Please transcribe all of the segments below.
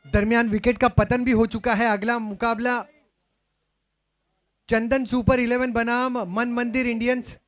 दरमियान विकेट का पतन भी हो चुका है। अगला मुकाबला चंदन सुपर 11 बनाम मन मंदिर इंडियंस।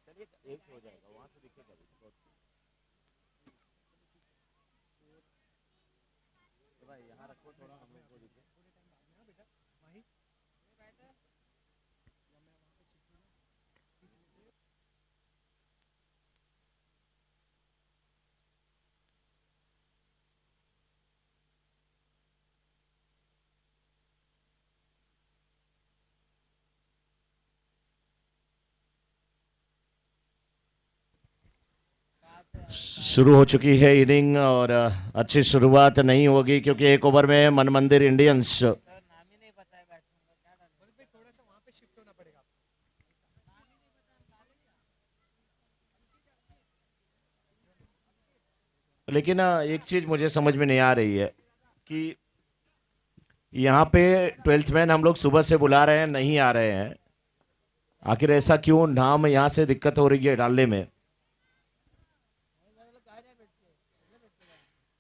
शुरू हो चुकी है इनिंग और अच्छी शुरुआत नहीं होगी क्योंकि एक ओवर में मन मंदिर इंडियंस लेकिन एक चीज मुझे समझ में नहीं आ रही है कि यहाँ पे 12th मैन हम लोग सुबह से बुला रहे हैं, नहीं आ रहे हैं। आखिर ऐसा क्यों? नाम यहाँ से दिक्कत हो रही है डालने में।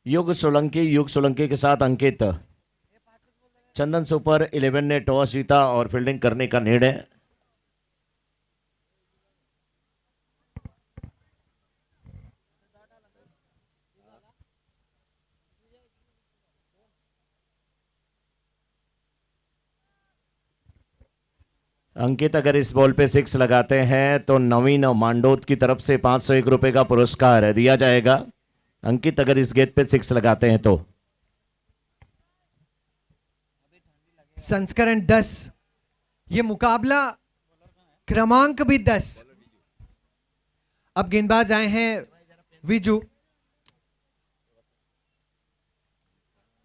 युग सोलंकी के साथ अंकित। चंदन सुपर 11 ने टॉस जीता और फील्डिंग करने का निर्णय। अंकित अगर इस बॉल पे 6 लगाते हैं तो नवीन मांडोत की तरफ से 501 रुपए का पुरस्कार दिया जाएगा। अंकित अगर इस गेंद पे 6 लगाते हैं तो। संस्करण 10, ये मुकाबला क्रमांक भी 10। अब गेंदबाज आए हैं विजू।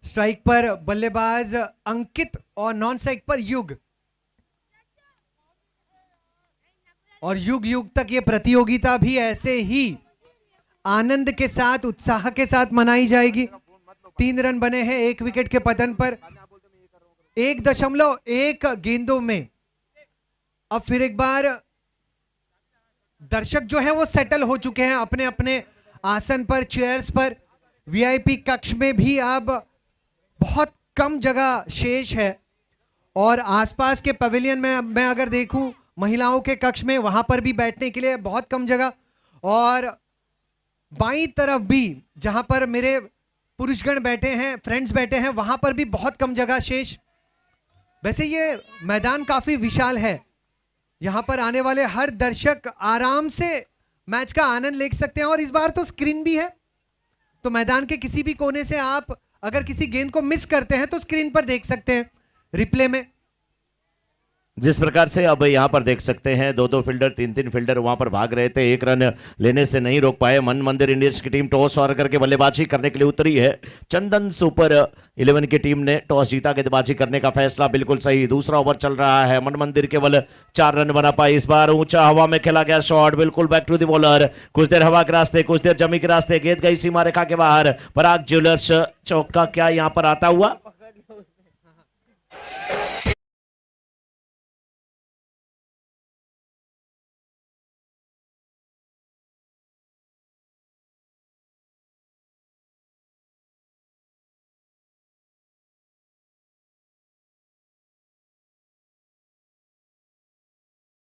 स्ट्राइक पर बल्लेबाज अंकित और नॉन स्ट्राइक पर युग। और युग युग तक ये प्रतियोगिता भी ऐसे ही आनंद के साथ, उत्साह के साथ मनाई जाएगी। 3 रन बने हैं 1 विकेट के पतन पर। 1.1 गेंदों में अब फिर एक बार दर्शक जो है वो सेटल हो चुके हैं अपने अपने आसन पर, चेयर्स पर। वीआईपी कक्ष में भी अब बहुत कम जगह शेष है और आसपास के पवेलियन में मैं अगर देखूं महिलाओं के कक्ष में, वहां पर भी बैठने के लिए बहुत कम जगह। और बाईं तरफ भी जहां पर मेरे पुरुषगण बैठे हैं, फ्रेंड्स बैठे हैं, वहां पर भी बहुत कम जगह शेष। वैसे ये मैदान काफी विशाल है। यहां पर आने वाले हर दर्शक आराम से मैच का आनंद ले सकते हैं। और इस बार तो स्क्रीन भी है, तो मैदान के किसी भी कोने से आप अगर किसी गेंद को मिस करते हैं तो स्क्रीन पर देख सकते हैं रिप्ले में। जिस प्रकार से अब यहाँ पर देख सकते हैं 2-2 फील्डर, 3-3 फील्डर वहां पर भाग रहे थे, 1 रन लेने से नहीं रोक पाए। मन मंदिर इंडियंस की टीम टॉस और करके बल्लेबाजी करने के लिए उतरी है। चंदन सुपर 11 की टीम ने टॉस जीता, गेंदबाजी करने का फैसला बिल्कुल सही। दूसरा ओवर चल रहा है, मन मंदिर केवल 4 रन बना पाई। इस बार ऊंचा हवा में खेला गया शॉट, बिल्कुल बैक टू द बॉलर। कुछ देर हवा के रास्ते, कुछ देर जमी के रास्ते, गेंद गई सीमा रेखा के बाहर। पराग ज्वेलर्स चौका क्या यहाँ पर आता हुआ?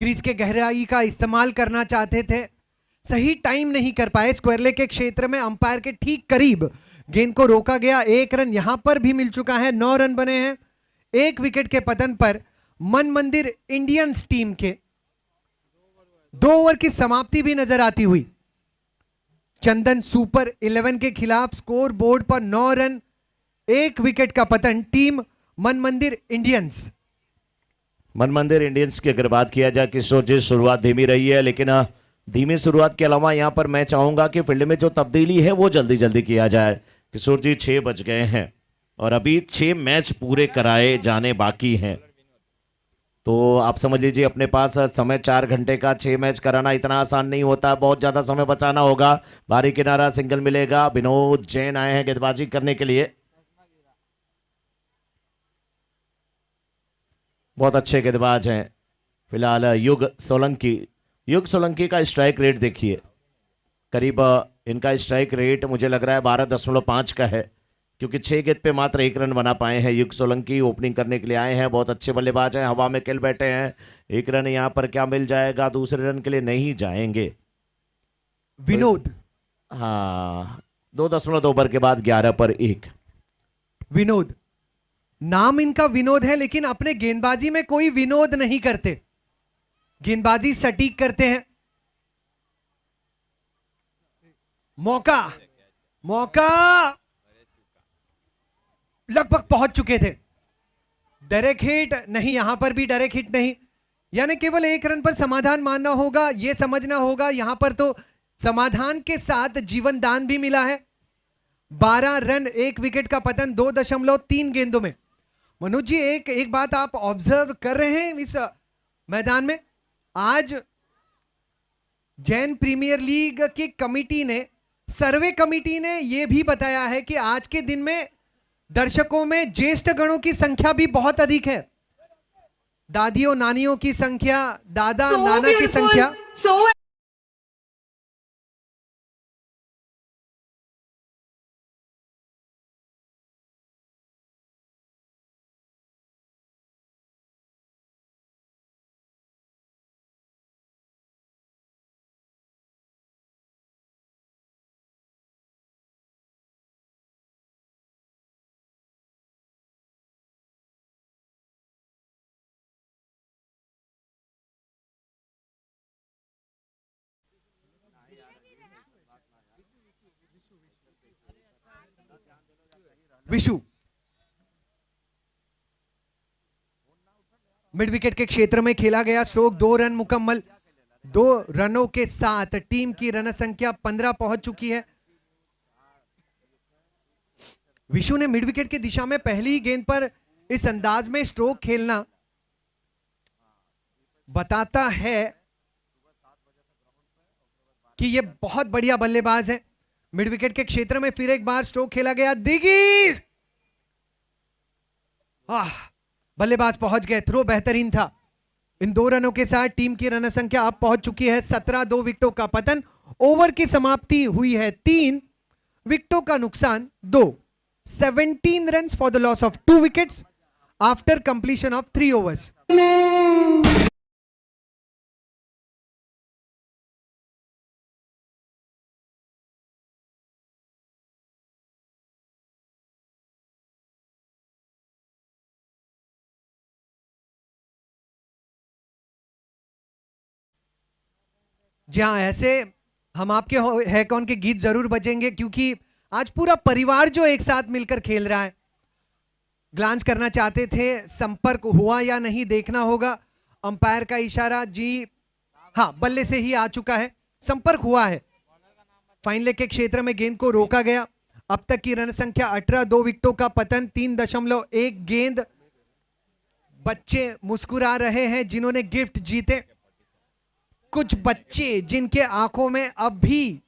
क्रीज के गहराई का इस्तेमाल करना चाहते थे, सही टाइम नहीं कर पाए। स्क्वायर लेग के क्षेत्र में अंपायर के ठीक करीब गेंद को रोका गया। 1 रन यहां पर भी मिल चुका है। 9 रन बने हैं 1 विकेट के पतन पर। मन मंदिर इंडियंस टीम के 2 ओवर की समाप्ति भी नजर आती हुई। चंदन सुपर 11 के खिलाफ स्कोर बोर्ड पर 9 रन 1 विकेट का पतन। टीम मन मंदिर इंडियंस। मन मंदिर इंडियंस की अगर बात किया जाए किशोर जी, शुरुआत धीमी रही है, लेकिन धीमी शुरुआत के अलावा यहां पर मैं चाहूंगा कि फील्ड में जो तब्दीली है वो जल्दी जल्दी किया जाए। किशोर जी 6 बज गए हैं और अभी 6 मैच पूरे कराए जाने बाकी हैं, तो आप समझ लीजिए अपने पास समय 4 घंटे का 6 मैच कराना इतना आसान नहीं होता, बहुत ज्यादा समय बचाना होगा। बारी किनारा सिंगल मिलेगा। विनोद जैन आए हैं गेंदबाजी करने के लिए, बहुत अच्छे गेंदबाज हैं। फिलहाल युग सोलंकी का स्ट्राइक रेट देखिए, करीब इनका स्ट्राइक रेट मुझे लग रहा है 12.5 का है, क्योंकि 6 गेंद पे मात्र 1 रन बना पाए हैं। युग सोलंकी ओपनिंग करने के लिए आए हैं, बहुत अच्छे बल्लेबाज हैं, हवा में खेल बैठे हैं। 1 रन यहाँ पर क्या मिल जाएगा, दूसरे रन के लिए नहीं जाएंगे। विनोद, हाँ 2.2 ओवर के बाद 11 पर 1। विनोद नाम इनका विनोद है, लेकिन अपने गेंदबाजी में कोई विनोद नहीं करते, गेंदबाजी सटीक करते हैं। मौका, मौका लगभग पहुंच चुके थे। डायरेक्ट हिट नहीं, यहां पर भी डायरेक्ट हिट नहीं, यानी केवल 1 रन पर समाधान मानना होगा, यह समझना होगा। यहां पर तो समाधान के साथ जीवन दान भी मिला है। 12 रन, 1 विकेट का पतन 2.3 गेंदों में। मनोज जी, एक बात आप ऑब्जर्व कर रहे हैं इस मैदान में, आज जैन प्रीमियर लीग की कमिटी ने, सर्वे कमिटी ने यह भी बताया है कि आज के दिन में दर्शकों में ज्येष्ठ गणों की संख्या भी बहुत अधिक है। दादियों नानियों की संख्या, दादा नाना की संख्या। विशु मिड विकेट के क्षेत्र में खेला गया स्ट्रोक, 2 रन मुकम्मल। 2 रनों के साथ टीम की रन संख्या 15 पहुंच चुकी है। विशु ने मिड विकेट की दिशा में पहली गेंद पर इस अंदाज में स्ट्रोक खेलना बताता है कि ये बहुत बढ़िया बल्लेबाज है। मिड विकेट के क्षेत्र में फिर एक बार स्ट्रोक खेला गया, दिगी बल्लेबाज पहुंच गए, थ्रो बेहतरीन था। इन 2 रनों के साथ टीम की रन संख्या अब पहुंच चुकी है 17, 2 विकेटों का पतन। ओवर की समाप्ति हुई है 3 विकेटों का नुकसान 2। 17 runs for the loss of 2 wickets after completion of 3 overs. जी हाँ, ऐसे हम आपके है कौन के गीत जरूर बजेंगे, क्योंकि आज पूरा परिवार जो एक साथ मिलकर खेल रहा है। ग्लांस करना चाहते थे, संपर्क हुआ या नहीं देखना होगा। अंपायर का इशारा, जी हाँ, बल्ले से ही आ चुका है, संपर्क हुआ है। फाइन लेग के क्षेत्र में गेंद को रोका गया। अब तक की रन संख्या 18, 2 विकेटों का पतन, 3.1 गेंद। बच्चे मुस्कुरा रहे हैं जिन्होंने गिफ्ट जीते। कुछ बच्चे जिनके आंखों में अब भी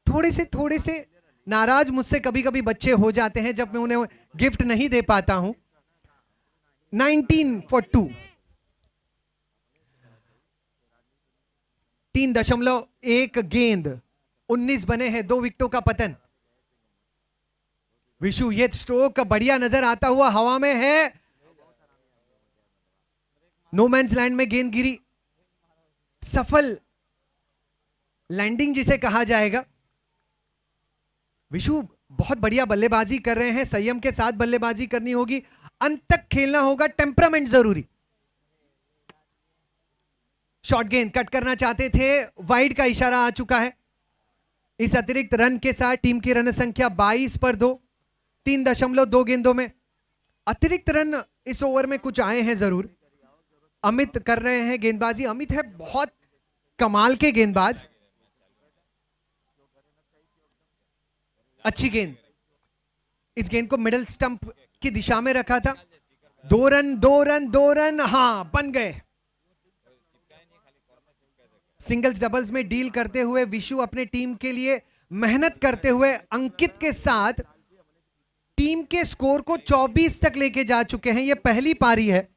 थोड़े से नाराज मुझसे कभी कभी बच्चे हो जाते हैं जब मैं उन्हें गिफ्ट नहीं दे पाता हूं। 19 for 2, 3.1 गेंद, 19 बने हैं, 2 विकेटों का पतन। विशु, ये स्ट्रोक बढ़िया नजर आता हुआ हवा में है। नो मैंस लैंड में गेंद गिरी, सफल लैंडिंग जिसे कहा जाएगा। विशु बहुत बढ़िया बल्लेबाजी कर रहे हैं, संयम के साथ बल्लेबाजी करनी होगी, अंत तक खेलना होगा, टेम्परामेंट जरूरी। शॉर्ट गेंद कट करना चाहते थे, वाइड का इशारा आ चुका है। इस अतिरिक्त रन के साथ टीम की रन संख्या 22 पर 2, 3.2 गेंदों में। अतिरिक्त रन इस ओवर में कुछ आए हैं जरूर। अमित कर रहे हैं गेंदबाजी। अमित है बहुत कमाल के गेंदबाज। अच्छी गेंद, इस गेंद को मिडिल स्टंप की दिशा में रखा था। 2 रन, 2 रन, 2 रन, हाँ बन गए। सिंगल्स डबल्स में डील करते हुए विशु अपने टीम के लिए मेहनत करते हुए अंकित के साथ टीम के स्कोर को 24 तक लेके जा चुके हैं। यह पहली पारी है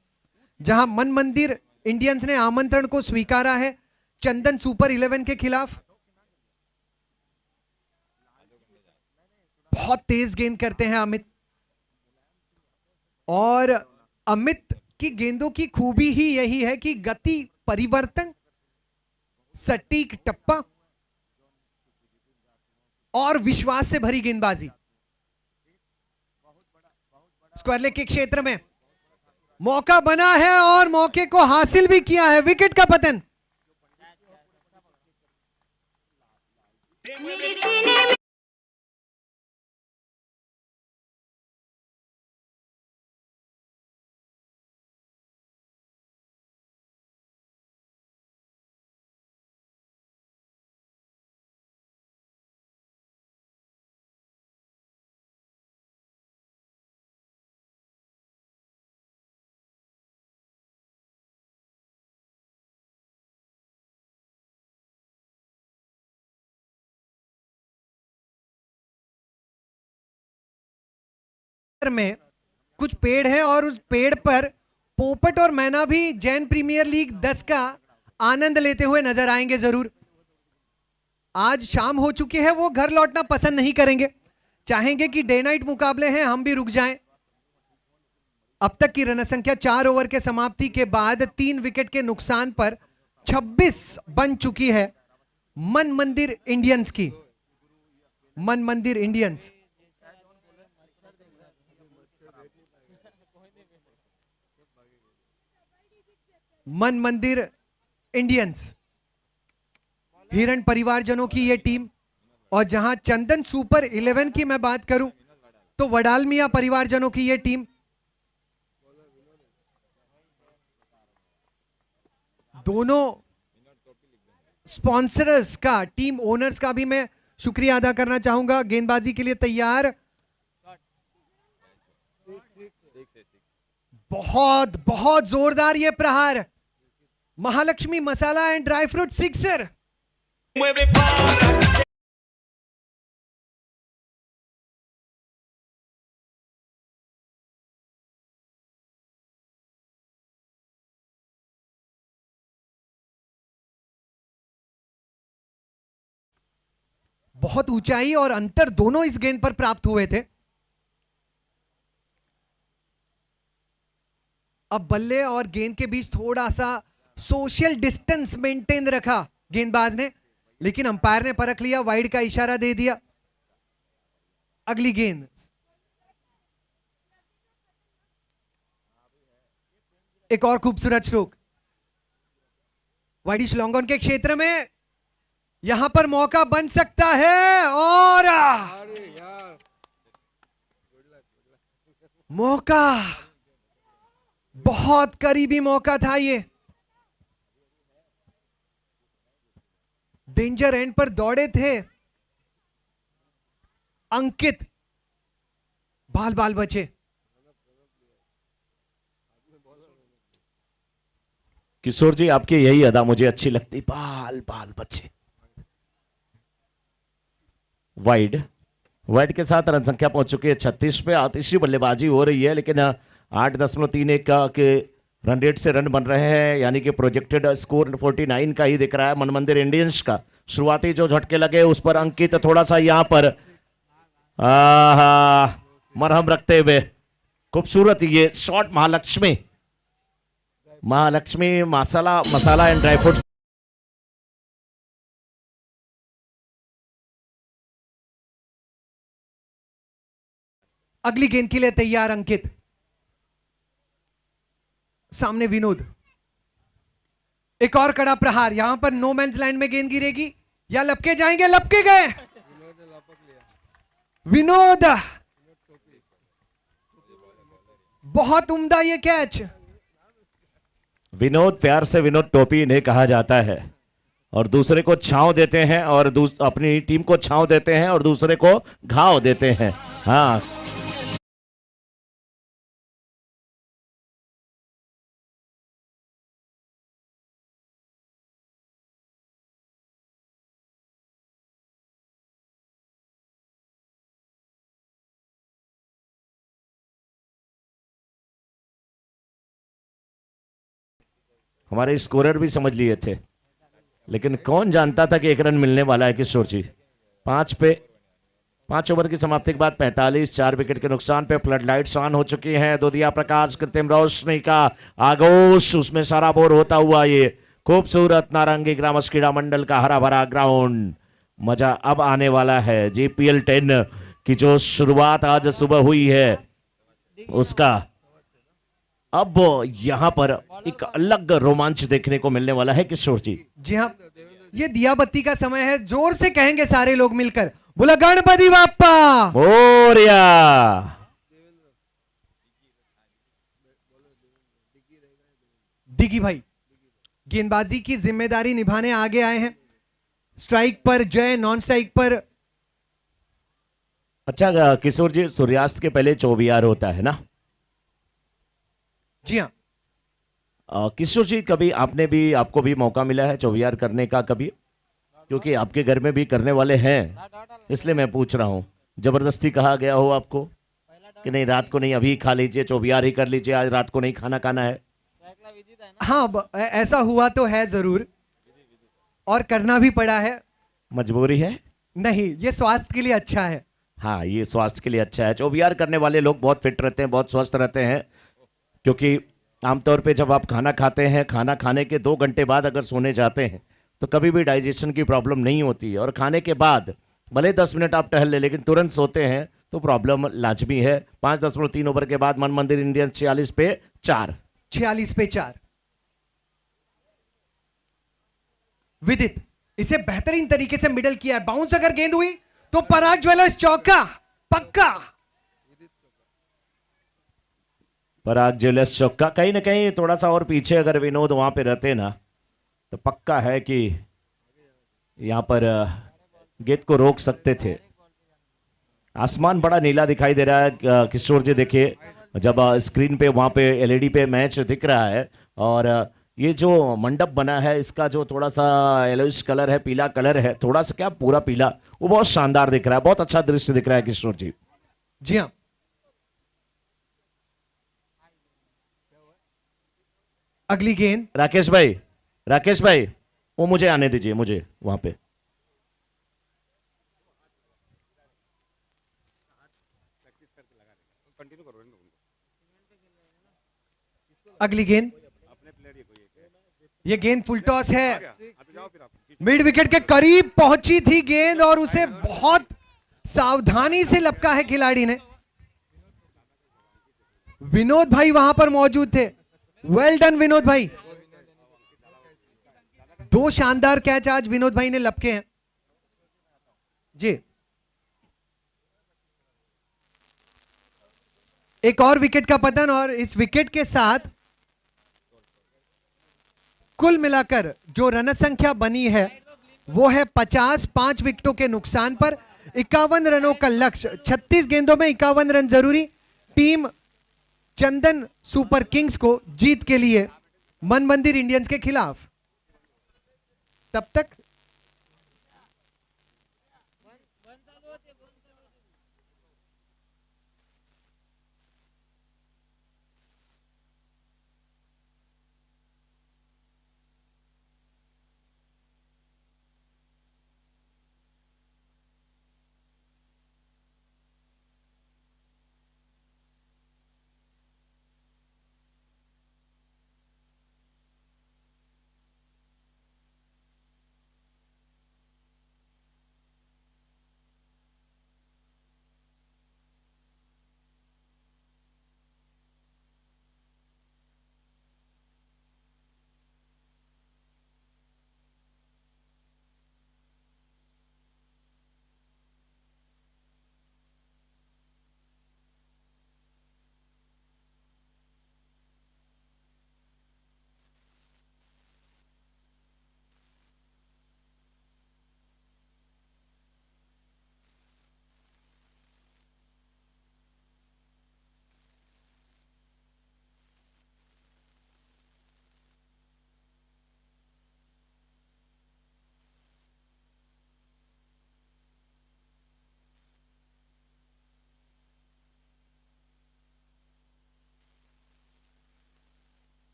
जहां मन मंदिर इंडियंस ने आमंत्रण को स्वीकारा है चंदन सुपर 11 के खिलाफ। बहुत तेज गेंद करते हैं अमित, और अमित की गेंदों की खूबी ही यही है कि गति परिवर्तन, सटीक टप्पा और विश्वास से भरी गेंदबाजी। स्क्वायर लेग के क्षेत्र में मौका बना है और मौके को हासिल भी किया है, विकेट का पतन। में कुछ पेड़ है और उस पेड़ पर पोपट और मैना भी जैन प्रीमियर लीग 10 का आनंद लेते हुए नजर आएंगे जरूर। आज शाम हो चुकी है, वो घर लौटना पसंद नहीं करेंगे, चाहेंगे कि डे नाइट मुकाबले हैं, हम भी रुक जाएं। अब तक की रन संख्या 4 ओवर के समाप्ति के बाद 3 विकेट के नुकसान पर 26 बन चुकी है मन मंदिर इंडियंस की। मन मंदिर इंडियंस मन मंदिर इंडियंस हिरण परिवारजनों की यह टीम, और जहां चंदन सुपर 11 की मैं बात करूं तो वडालमिया परिवारजनों की यह टीम। दोनों स्पॉन्सर्स का, टीम ओनर्स का भी मैं शुक्रिया अदा करना चाहूंगा। गेंदबाजी के लिए तैयार, बहुत बहुत जोरदार ये प्रहार, महालक्ष्मी मसाला एंड ड्राई फ्रूट सिक्सर। बहुत ऊंचाई और अंतर दोनों इस गेंद पर प्राप्त हुए थे। अब बल्ले और गेंद के बीच थोड़ा सा सोशल डिस्टेंस मेंटेन रखा गेंदबाज ने, लेकिन अंपायर ने परख लिया, वाइड का इशारा दे दिया। अगली गेंद, एक और खूबसूरत स्ट्रोक वाइडिश लॉन्ग ऑन के क्षेत्र में, यहां पर मौका बन सकता है और मौका, बहुत करीबी मौका था ये। डेंजर एंड पर दौड़े थे अंकित, बाल बाल बचे। किशोर जी, आपकी यही अदा मुझे अच्छी लगती, बाल बाल बचे। वाइड वाइड के साथ रन संख्या पहुंच चुकी है 36 पे। तीसरी बल्लेबाजी हो रही है, लेकिन 8.31 का के रन रेट से रन बन रहे हैं, यानी कि प्रोजेक्टेड स्कोर 49 का ही दिख रहा है मन मंदिर इंडियंस का। शुरुआती जो झटके लगे उस पर अंकित थोड़ा सा यहां पर मरहम रखते हुए खूबसूरत ये shot, Mahalakshmi masala and dry fruits. अगली गेंद के लिए तैयार अंकित, सामने विनोद। एक और कड़ा प्रहार, यहां पर नो मैंस लैंड में गेंद गिरेगी या लपके जाएंगे, लपके गए विनोद। बहुत उम्दा ये कैच। विनोद, प्यार से विनोद टोपी इन्हें कहा जाता है, और दूसरे को छांव देते हैं और अपनी टीम को छांव देते हैं और दूसरे को घाव देते हैं। हाँ, हमारे स्कोरर भी समझ लिए थे, लेकिन कौन जानता था कि 1 रन मिलने वाला है किशोर जी। 5 पे 5 ओवर की समाप्ति के बाद 45, 4 विकेट के नुकसान पे फ्लड लाइट्स ऑन हो चुकी हैं। दो दिया प्रकाश कृत्रिम रोशनी का आगोश उसमें सारा बोर होता हुआ ये खूबसूरत नारंगी ग्रामस क्रीड़ा मंडल का हरा भरा ग्राउंड। मजा अब आने वाला है। जीपीएल 10 की जो शुरुआत आज सुबह हुई है उसका अब यहां पर एक अलग रोमांच देखने को मिलने वाला है किशोर जी। जी हाँ, ये दिया बत्ती का समय है। जोर से कहेंगे सारे लोग मिलकर, बोला गणपति बाप्पा मोरया। दिगी भाई गेंदबाजी की जिम्मेदारी निभाने आगे आए हैं। स्ट्राइक पर जय, नॉन स्ट्राइक पर अच्छा किशोर जी, सूर्यास्त के पहले चौबियार होता है ना? जी हाँ। किशोर जी, कभी आपको भी मौका मिला है चौबियार करने का कभी? क्योंकि आपके घर में भी करने वाले हैं, इसलिए मैं पूछ रहा हूं। जबरदस्ती कहा गया हो आपको कि नहीं रात को नहीं, अभी खा लीजिए, चौबियार ही कर लीजिए, आज रात को नहीं खाना खाना है? हाँ, ऐसा हुआ तो है जरूर, और करना भी पड़ा है। मजबूरी है? नहीं, ये स्वास्थ्य के लिए अच्छा है। हाँ, ये स्वास्थ्य के लिए अच्छा है। चौबियार करने वाले लोग बहुत फिट रहते हैं, बहुत स्वस्थ रहते हैं। क्योंकि आमतौर पे जब आप खाना खाते हैं, खाना खाने के 2 घंटे बाद अगर सोने जाते हैं तो कभी भी डाइजेशन की प्रॉब्लम नहीं होती है। और खाने के बाद भले 10 मिनट आप टहल ले, लेकिन तुरंत सोते हैं तो प्रॉब्लम लाजमी है। 5.3 ओवर के बाद मन मंदिर इंडियंस 46 पे 4। 46 पे 4। विदित इसे बेहतरीन तरीके से मिडल किया है। बाउंस अगर गेंद हुई तो पराग ज्वेलर्स चौका पक्का। पराग ज्वेलर्स चौका। कहीं ना कहीं थोड़ा सा और पीछे अगर विनोद वहां पे रहते ना तो पक्का है कि यहां पर गेंद को रोक सकते थे। आसमान बड़ा नीला दिखाई दे रहा है किशोर जी। देखिए जब स्क्रीन पे वहां पे एलईडी पे मैच दिख रहा है, और ये जो मंडप बना है इसका जो थोड़ा सा येलोइश कलर है, पीला कलर है, थोड़ा सा क्या पूरा पीला, वो बहुत शानदार दिख रहा है, बहुत अच्छा दृश्य दिख रहा है किशोर जी। जी हाँ। अगली गेंद राकेश भाई वो मुझे आने दीजिए, मुझे वहां पे। अगली गेंद, ये गेंद फुल टॉस है। मिड विकेट के करीब पहुंची थी गेंद और उसे बहुत सावधानी से लपका है खिलाड़ी ने। विनोद भाई वहां पर मौजूद थे। वेल डन विनोद भाई। 2 शानदार कैच आज विनोद भाई ने लपके हैं जी। एक और विकेट का पतन, और इस विकेट के साथ कुल मिलाकर जो रन संख्या बनी है वो है 50। 5 विकेटों के नुकसान पर 51 रनों का लक्ष्य। 36 गेंदों में 51 रन जरूरी टीम चंदन सुपर किंग्स को जीत के लिए मन मंदिर इंडियंस के खिलाफ। तब तक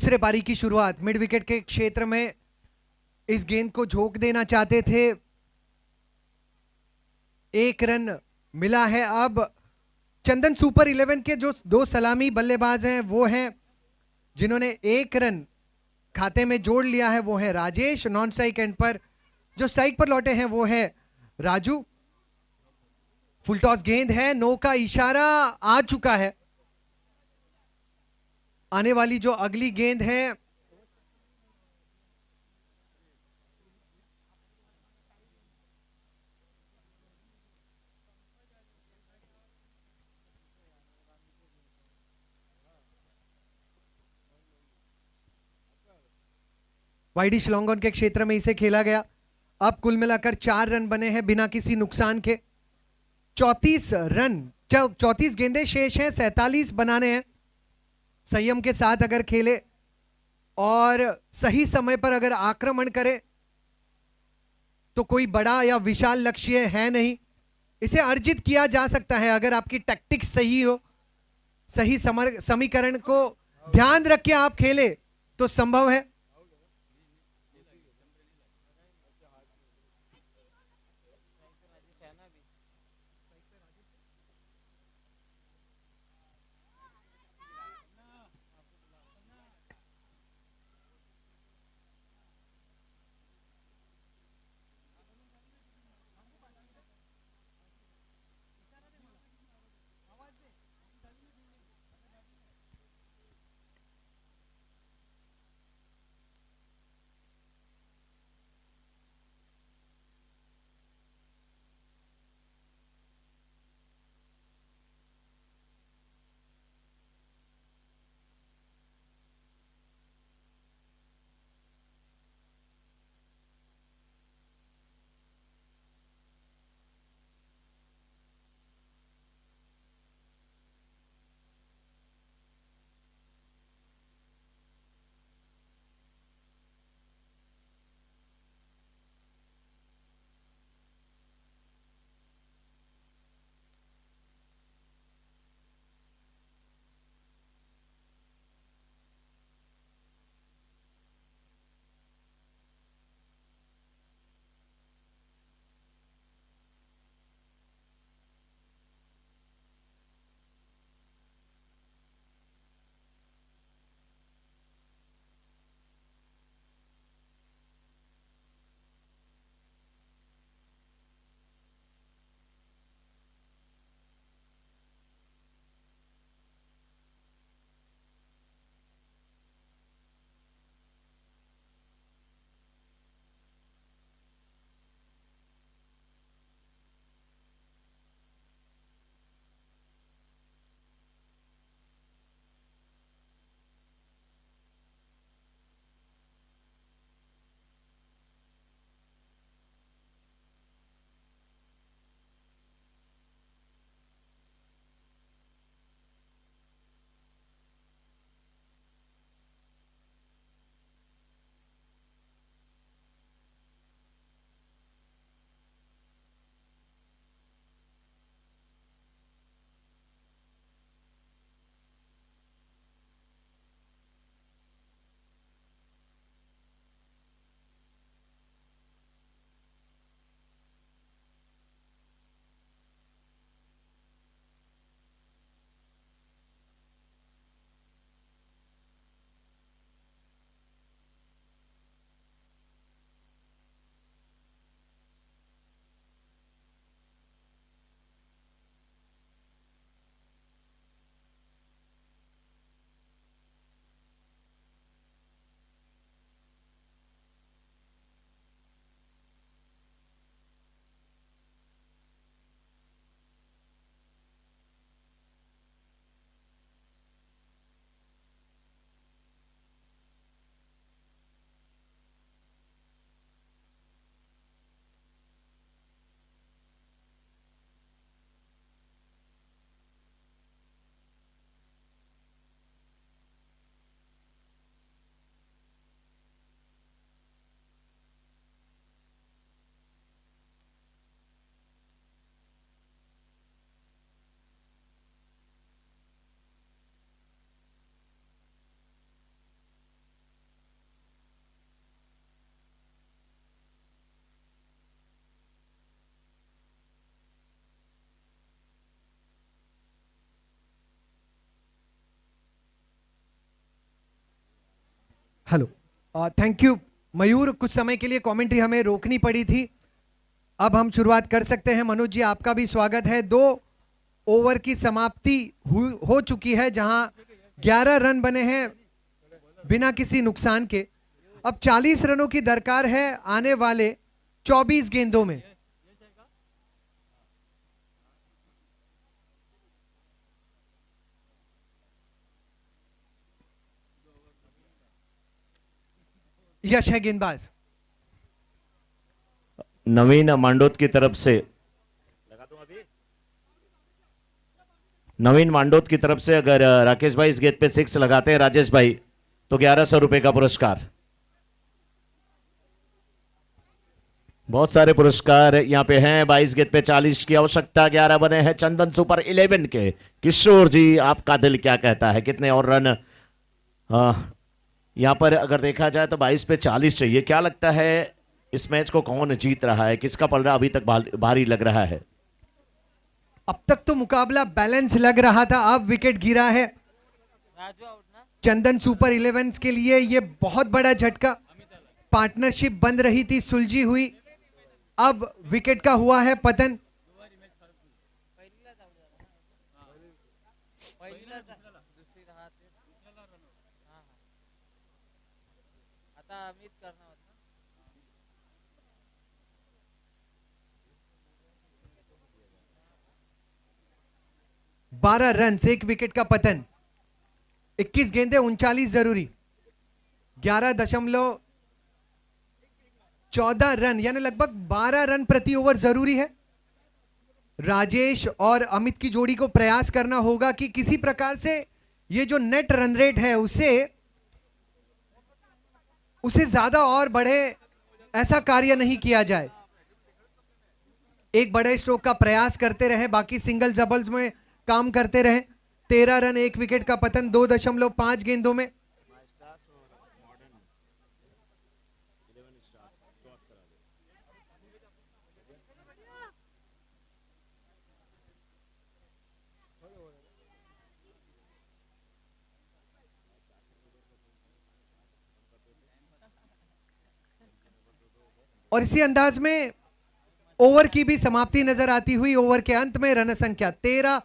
दूसरे पारी की शुरुआत मिड विकेट के क्षेत्र में इस गेंद को झोंक देना चाहते थे, 1 रन मिला है। अब चंदन सुपर 11 के जो 2 सलामी बल्लेबाज हैं वो हैं जिन्होंने 1 रन खाते में जोड़ लिया है, वो है राजेश। नॉन स्ट्राइक एंड पर जो स्ट्राइक पर लौटे हैं वो है राजू। फुल टॉस गेंद है, नो का इशारा आ चुका है। आने वाली जो अगली गेंद है वाइडिश लॉन्ग ऑन के क्षेत्र में इसे खेला गया। अब कुल मिलाकर 4 रन बने हैं बिना किसी नुकसान के। 34 रन 34 गेंदें शेष हैं, 47 बनाने हैं। संयम के साथ अगर खेले और सही समय पर अगर आक्रमण करे तो कोई बड़ा या विशाल लक्ष्य है नहीं, इसे अर्जित किया जा सकता है अगर आपकी टैक्टिक्स सही हो, सही समीकरण को ध्यान रख के आप खेले तो संभव है। थैंक यू मयूर, कुछ समय के लिए कमेंट्री हमें रोकनी पड़ी थी। अब हम शुरुआत कर सकते हैं। मनोज जी, आपका भी स्वागत है। 2 ओवर की समाप्ति हो चुकी है, जहां 11 रन बने हैं बिना किसी नुकसान के। अब 40 रनों की दरकार है आने वाले 24 गेंदों में। यश है गेंदबाज। नवीन मांडोत की तरफ से, नवीन मांडोत की तरफ से अगर राकेश भाई इस गेंद पे 6 लगाते हैं राजेश भाई, तो 1100 रुपए का पुरस्कार। बहुत सारे पुरस्कार यहाँ पे हैं। 22 गेंद पे 40 की आवश्यकता, 11 बने हैं चंदन सुपर 11 के। किशोर जी, आपका दिल क्या कहता है, कितने और रन यहाँ पर अगर देखा जाए तो 22 पे 40 चाहिए। क्या लगता है इस मैच को कौन जीत रहा है, किसका पलड़ा अभी तक भारी लग रहा है? अब तक तो मुकाबला बैलेंस लग रहा था, अब विकेट गिरा है चंदन सुपर 11 के लिए। ये बहुत बड़ा झटका। पार्टनरशिप बन रही थी, सुलझी हुई, अब विकेट का हुआ है पतन। अमित करना होता 12 रन, 1 विकेट का पतन। 21 गेंदे 39 जरूरी। 11.14 रन, यानी लगभग 12 रन प्रति ओवर जरूरी है। राजेश और अमित की जोड़ी को प्रयास करना होगा कि किसी प्रकार से ये जो नेट रन रेट है उसे ज्यादा और बढ़े, ऐसा कार्य नहीं किया जाए। एक बड़े स्ट्रोक का प्रयास करते रहे, बाकी सिंगल डबल्स में काम करते रहे। 13 रन, 1 विकेट का पतन 2.5 गेंदों में। और इसी अंदाज में ओवर की भी समाप्ति नजर आती हुई। ओवर के अंत में रन संख्या 13,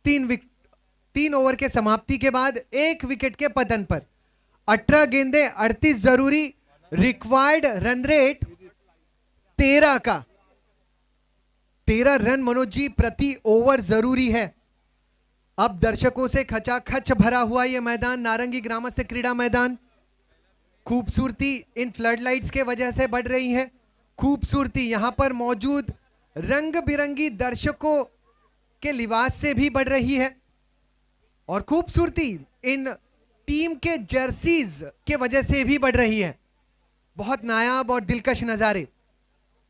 3 ओवर के समाप्ति के बाद 1 विकेट के पतन पर 18 गेंदे 38 जरूरी। रिक्वायर्ड रन रेट 13 का। 13 रन मनोज जी प्रति ओवर जरूरी है। अब दर्शकों से खचाखच भरा हुआ यह मैदान, नारंगी ग्रामस्थ क्रीड़ा मैदान। खूबसूरती इन फ्लड लाइट्स के वजह से बढ़ रही है। खूबसूरती यहां पर मौजूद रंग बिरंगी दर्शकों के लिबास से भी बढ़ रही है। और खूबसूरती इन टीम के जर्सीज के वजह से भी बढ़ रही है। बहुत नायाब और दिलकश नजारे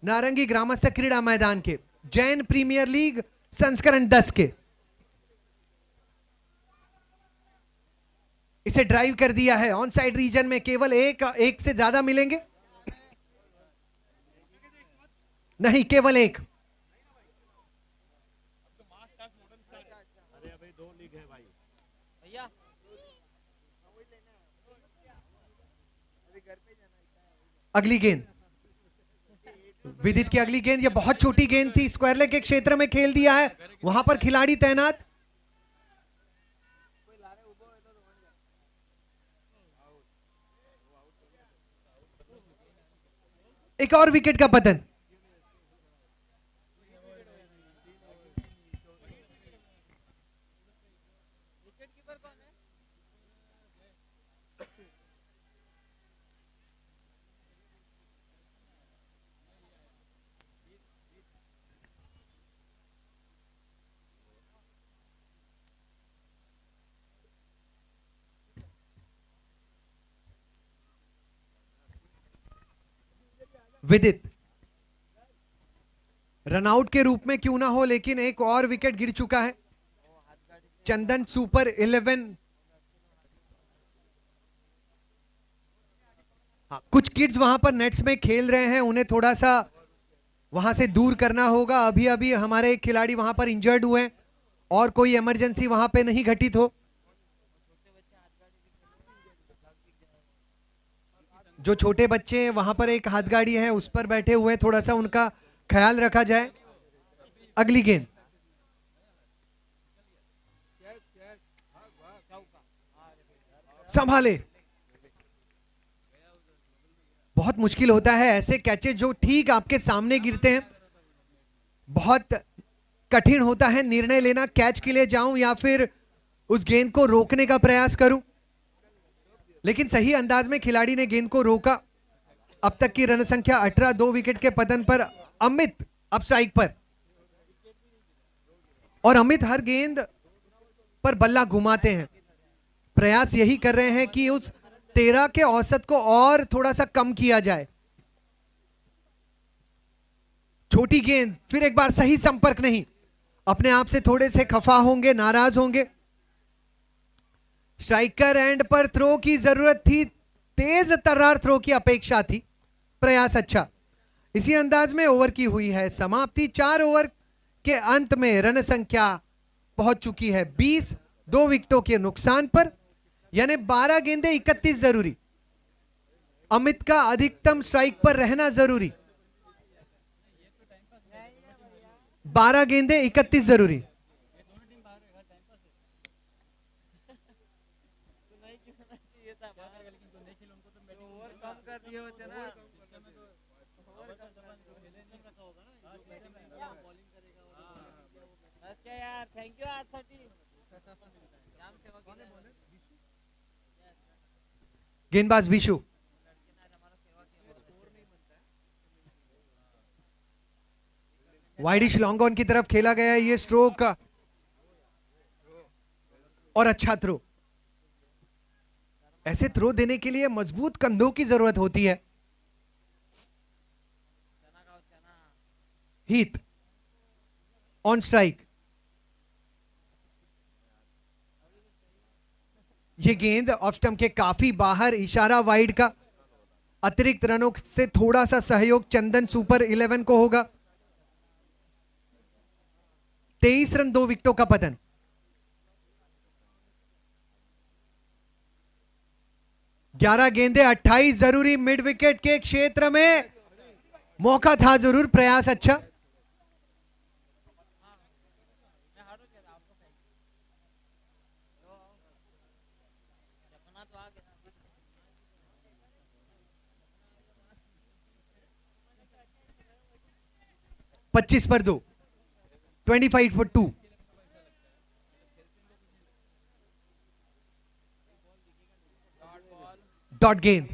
नारंगी ग्रामस्थ क्रीड़ा मैदान के, जैन प्रीमियर लीग संस्करण 10 के। इसे ड्राइव कर दिया है। ऑन साइड रीजन में केवल एक से ज्यादा मिलेंगे नहीं, केवल 1। भैया अगली गेंद विदित की अगली गेंद, ये बहुत छोटी गेंद थी। स्क्वायर लेग के क्षेत्र में खेल दिया है, वहां पर खिलाड़ी तैनात। एक और विकेट का पतन। विकेट कीपर कौन है? विदित रनआउट के रूप में क्यों ना हो, लेकिन एक और विकेट गिर चुका है। चंदन सुपर 11। हाँ, कुछ किड्स वहां पर नेट्स में खेल रहे हैं, उन्हें थोड़ा सा वहां से दूर करना होगा। अभी अभी हमारे एक खिलाड़ी वहां पर इंजर्ड हुए हैं और कोई इमरजेंसी वहां पे नहीं घटित हो। जो छोटे बच्चे हैं वहां पर एक हाथ गाड़ी है, उस पर बैठे हुए, थोड़ा सा उनका ख्याल रखा जाए। अगली गेंद संभाले। बहुत मुश्किल होता है ऐसे कैचेज जो ठीक आपके सामने गिरते हैं, बहुत कठिन होता है निर्णय लेना, कैच के लिए जाऊं या फिर उस गेंद को रोकने का प्रयास करूं। लेकिन सही अंदाज में खिलाड़ी ने गेंद को रोका। अब तक की रन संख्या 18, 2 विकेट के पतन पर अमित अब स्ट्राइक पर, और अमित हर गेंद पर बल्ला घुमाते हैं। प्रयास यही कर रहे हैं कि उस 13 के औसत को और थोड़ा सा कम किया जाए। छोटी गेंद, फिर एक बार सही संपर्क नहीं, अपने आप से थोड़े से खफा होंगे, नाराज होंगे। स्ट्राइकर एंड पर थ्रो की जरूरत थी, तेज तर्रार थ्रो की अपेक्षा थी। प्रयास अच्छा। इसी अंदाज में ओवर की हुई है समाप्ति। 4 ओवर के अंत में रन संख्या पहुंच चुकी है 20, 2 विकेटों के नुकसान पर, यानी 12 गेंदे 31 जरूरी। अमित का अधिकतम स्ट्राइक पर रहना जरूरी। 12 गेंदे 31 जरूरी। यार थैंक यू आज साठी जाम सेवा केली. गेंदबाज विशु, वाइडिश लॉन्ग ऑन की तरफ खेला गया है ये स्ट्रोक, और अच्छा थ्रो। ऐसे थ्रो देने के लिए मजबूत कंधों की जरूरत होती है। Heath on strike. ये गेंद ऑफ स्टंप के काफी बाहर, इशारा वाइड का। अतिरिक्त रनों से थोड़ा सा सहयोग चंदन सुपर 11 को होगा। 23 रन, 2 विकेटों का पतन। ग्यारह गेंदे 28 जरूरी मिड विकेट के क्षेत्र में। मौका था जरूर, प्रयास अच्छा। पच्चीस पर 2, 25 for 2। डॉट गेंद।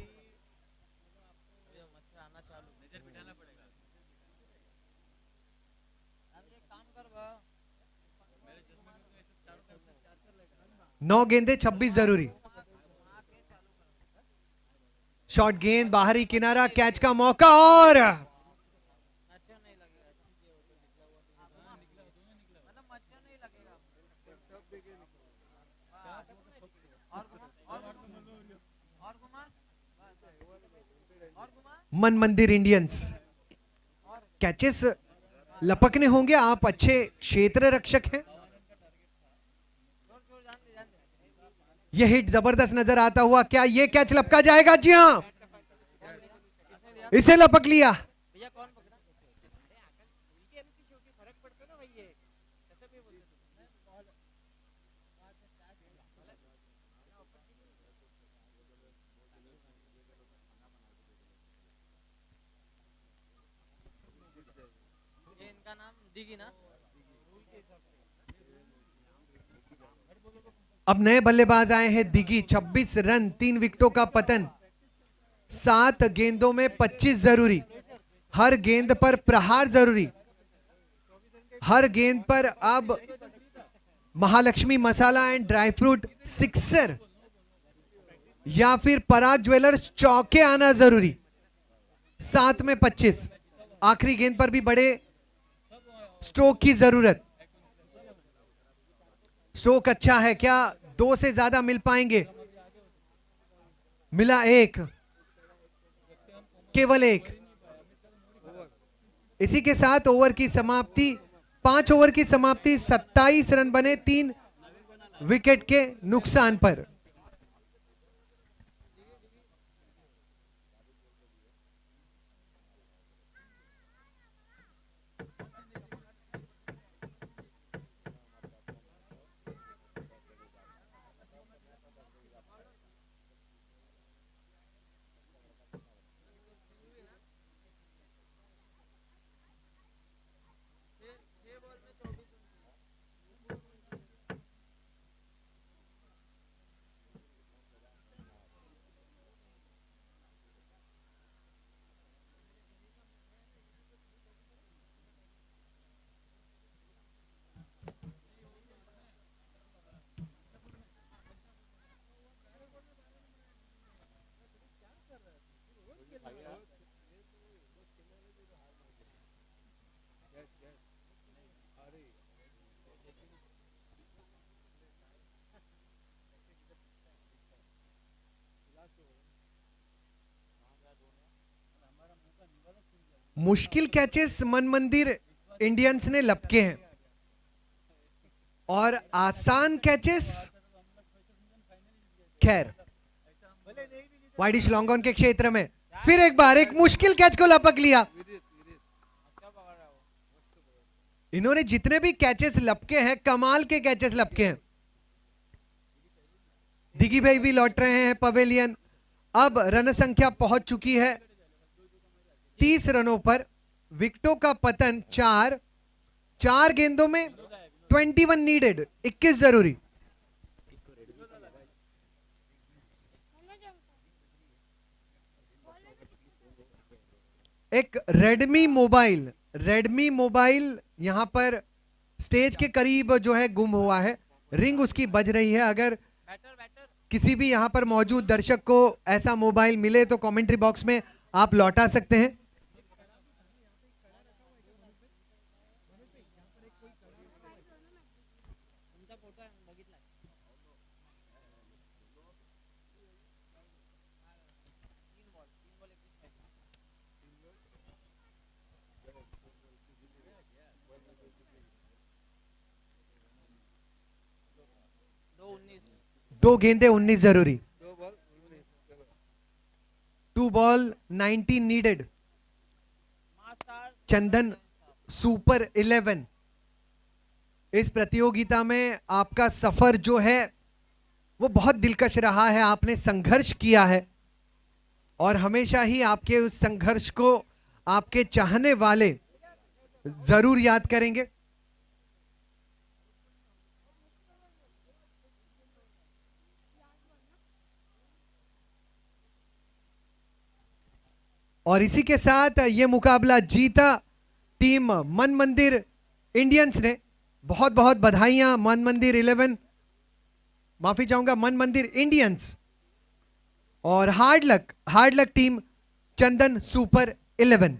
नौ गेंदे 26 जरूरी। शॉर्ट गेंद, बाहरी किनारा, कैच का मौका, और मन मंदिर इंडियंस। कैचेस लपकने होंगे, आप अच्छे क्षेत्र रक्षक हैं। यह हिट जबरदस्त नजर आता हुआ, क्या ये कैच लपका जाएगा? जी हां, इसे लपक लिया। भैया कौन पकड़ा? फरक पड़तो ना भाई, ये कसं बी बोलतो. ये इनका नाम दिगी ना. अब नए बल्लेबाज आए हैं दिगी। 26 रन, 3 विकेटों का पतन। 7 गेंदों में 25 जरूरी। हर गेंद पर प्रहार जरूरी। हर गेंद पर अब महालक्ष्मी मसाला एंड ड्राई फ्रूट सिक्सर या फिर पराग ज्वेलर्स चौके आना जरूरी। 7 में 25। आखिरी गेंद पर भी बड़े स्ट्रोक की जरूरत। स्ट्रोक अच्छा है, क्या 2 से ज्यादा मिल पाएंगे? मिला 1, केवल 1। इसी के साथ ओवर की समाप्ति, 5 ओवर की समाप्ति। 27 रन बने 3 विकेट के नुकसान पर। मुश्किल कैचेस मन मंदिर इंडियंस ने लपके हैं और आसान कैचेस खैर वाइडिश लॉन्ग ऑन के क्षेत्र में फिर एक बार एक मुश्किल कैच को लपक लिया। इन्होंने जितने भी कैचेस लपके हैं कमाल के कैचेस लपके हैं। दिगी भाई भी लौट रहे हैं पवेलियन। अब रन संख्या पहुंच चुकी है 30 रनों पर। विकेटों का पतन 4 गेंदों में 21 नीडेड, 21 जरूरी। एक रेडमी मोबाइल यहां पर स्टेज के करीब जो है गुम हुआ है। रिंग उसकी बज रही है। अगर किसी भी यहां पर मौजूद दर्शक को ऐसा मोबाइल मिले तो कमेंट्री बॉक्स में आप लौटा सकते हैं। दो गेंदे 19 जरूरी। 2 बॉल 19 नीडेड। चंदन सुपर 11। इस प्रतियोगिता में आपका सफर जो है वो बहुत दिलकश रहा है। आपने संघर्ष किया है और हमेशा ही आपके उस संघर्ष को आपके चाहने वाले जरूर याद करेंगे। और इसी के साथ ये मुकाबला जीता टीम मन मंदिर इंडियंस ने। बहुत बहुत बधाइयां मन मंदिर 11, माफी चाहूंगा मन मंदिर इंडियंस। और हार्ड लक टीम चंदन सुपर 11।